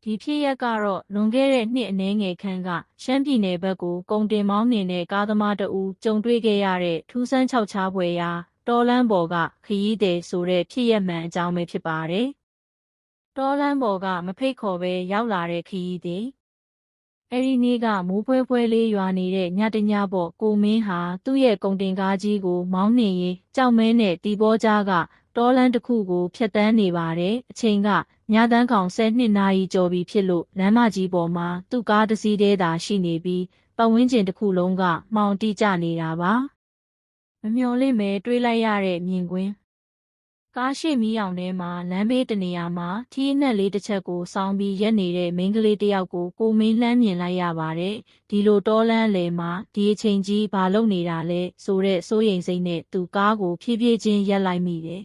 ဒီဖြစ်ရပ်ကတော့လွန်ခဲ့တဲ့နှစ်အနည်းငယ်ခန့်ကရှမ်းပြည်နယ်ဘက်ကိုကုန်တင်မောင်းနှင်တဲ့ကားသမားတဦးကြုံတွေ့ခဲ့ရတဲ့ထူးဆန်းခြောက်ခြားဖွယ်ရာတောလမ်းပေါ်ကခရီးသည်ဆိုတဲ့ဖြစ်ရပ်မှန်အကြောင်းပဲဖြစ်ပါတယ်။တောလမ်းပေါ်ကမဖိတ်ခေါ်ပဲရောက်လာတဲ့ခရီးသည်အဲ့ဒီနေ့ကမိုးဖွဲဖွဲလေးရွာနေတဲ့ညတညပေါ့ကိုမင်းဟာသူ့ရဲ့ကုန်တင်ကားကြီးကိုမောင်းနှင်ရင်းကြောက်မဲနဲ့တီဘောကြားကတောလမ်းတစ်ခုကိုဖြတ်တန်းနေပါတယ်အချိန်ကညတန်းခေါင်12နာရီကျော်ပြီဖြစ်လို့လမ်းမကြီးပေါ်မှာသူ့ကားတစ်စီးတည်းသာရှိနေပြီးပတ်ဝန်းကျင်တစ်ခုလုံးကမှောင်တိကျနေတာပါမမျှော်လင့်မဲတွေးလိုက်ရတဲ့မြင်ကွင်းကားရှိမီးအောင်ထဲမှာလမ်းဘေးတနေရာမှာထီးအနက်လေးတစ်ချက်ကိုစောင်းပြီးရက်နေတဲ့မိန်းကလေးတစ်ယောက်ကိုကိုမင်းလှမ်းမြင်လိုက်ရပါတယ်ဒီလိုတောလမ်းလေမှာဒီအချိန်ကြီးဘာလုပ်နေတာလဲဆိုတဲ့စိုးရိမ်စိတ်နဲ့သူကားကိုဖြည်းဖြည်းချင်းရက်လိုက်မိတယ်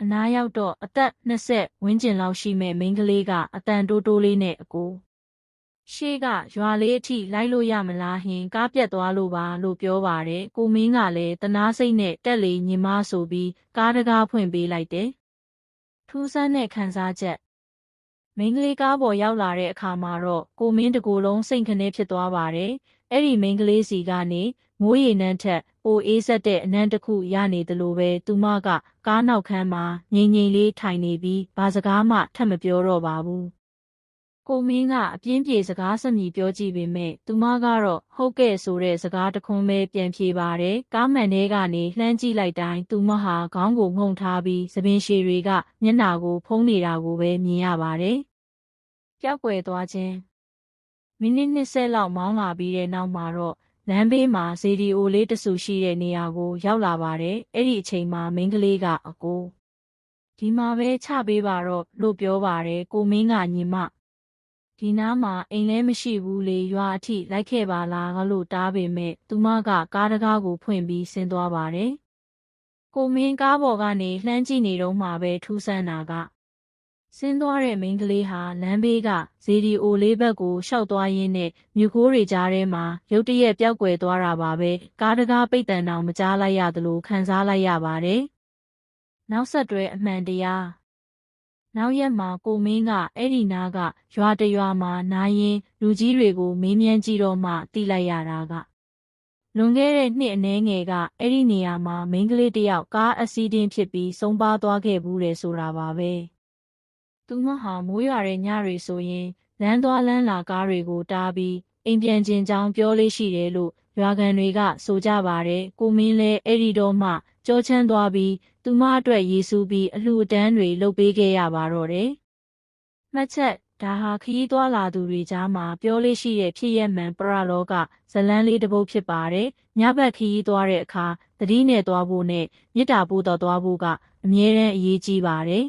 အနားရောက်တော့အသက်20ဝန်းကျင်လောက်ရှိမဲ့မိန်းကလေးကအတန်တိုးတိုးလေးနဲ့အကိုရှေ့ကရွာလေးအထိလိုက်လို့ရမလားဟင်ကားပြတ်သွားလို့ပါလို့ပြောပါတယ်ကိုမင်းကလည်းတနာစိတ်နဲ့တက်လေညီမဆိုပြီးကားတကားဖွင့်ပေးလိုက်တယ်ထူးဆန်းတဲ့ခံစားချက်မိန်းကလေးကားပေါ်ရောက်လာတဲ့အခါမှာတော့ကိုမင်းတကူလုံးစိတ်ခနဲဖြစ်သွားပါတယ်အဲ့ဒီမိန်းကလေးစီကနေမိုးရေနှမ်းထက်ပိုအေးဆက်တဲ့အနံ့တစ်ခုရနေသလိုပဲသူမကကားနောက်ခန်းမှာငြိမ်ငြိမ်လေးထိုင်နေပြီးဘာစကားမှထပ်မပြောတော့ပါဘူးကိုမင်းကအပြင်းပြေစကားစမြည်ပြောကြည့်ပေမဲ့သူမကတော့ဟုတ်ကဲ့ဆိုတဲ့စကားတခွန်းပဲပြန်ဖြေပါတယ်ကားမှန်ထဲကနေလှမ်းကြည့်လိုက်တိုင်းသူမဟာခေါင်းကိုငုံထားပြီးသပင်ရှည်တွေကမျက်နှာကိုဖုံးနေတာကိုပဲမြင်ရပါတယ်ပျောက်ကွယ်သွားခြင်းမိနစ်20လောက်မောင်းလာပြီးတဲ့နောက်မှာတော့လမ်းဘေးမှာဇေဒီအိုလေးတဆူရှိတဲ့နေရာကိုရောက်လာပါတယ်အဲ့ဒီအချိန်မှာမိန်းကလေးကအကိုဒီမှာပဲချပေးပါတော့လို့ပြောပါတယ်ကိုမင်းကညီမဒီနားမှာအိမ်လဲမရှိဘူးလေရွာအထိလိုက်ခဲ့ပါလားလို့တားပေမဲ့သူမကကားတကားကိုဖွင့်ပြီးဆင်းသွားပါတယ်ကိုမင်းကားပေါ်ကနေလှမ်းကြည့်နေတော့မှပဲထူးဆန်းတာကဆင်းသွားတဲ့မိန်းကလေးဟာလမ်းဘေးကဇေဒီအိုလေးဘက်ကိုရှောက်သွားရင်းနဲ့မြူခိုးတွေကြားထဲမှာရုတ်တရက်ပျောက်ကွယ်သွားတာပါပဲကားတကားပိတ်တန်တောင်မကြားလိုက်ရသလိုခံစားလိုက်ရပါတယ်နောက်ဆက်တွဲအမှန်တရားနောက်ရက်မှာကိုမင်းကအဲ့ဒီနားကရွာတရွာမှာနားရင်လူကြီးတွေကိုမေးမြန်းကြည့်တော့မှသိလိုက်ရတာကလွန်ခဲ့တဲ့နှစ်အနည်းငယ်ကအဲ့ဒီနေရာမှာမိန်းကလေးတစ်ယောက်ကားအက်ဆီဒင့်ဖြစ်ပြီးဆုံးပါသွားခဲ့ဘူးတယ်ဆိုတာပါပဲသူမဟာမိုးရွာတဲ့ညတွေဆိုရင်လမ်းသွားလမ်းလာကားတွေကိုတားပြီးအိမ်ပြန်ခြင်းကြောင်းပြောလေးရှိတယ်လို့ရွာကန်တွေကဆိုကြပါတယ်ကိုမင်းလည်းအဲ့ဒီတော့မှကြောချမ်းသွားပြီးသူမအတွက်ရည်စူးပြီးအလှူအတန်းတွေလုပ်ပေးခဲ့ရပါတော့တယ်မှတ်ချက်ဒါဟာခရီးသွားလာသူတွေကြားမှာပြောလေးရှိတဲ့ဖြစ်ရပ်မှန်ပရလောကဇလန်းလေးတစ်ပုဒ်ဖြစ်ပါတယ်ညဘက်ခရီးသွားတဲ့အခါသတိနဲ့သွားဖို့နဲ့မေတ္တာပို့တော်သွားဖို့ကအမြဲတမ်းအရေးကြီးပါတယ်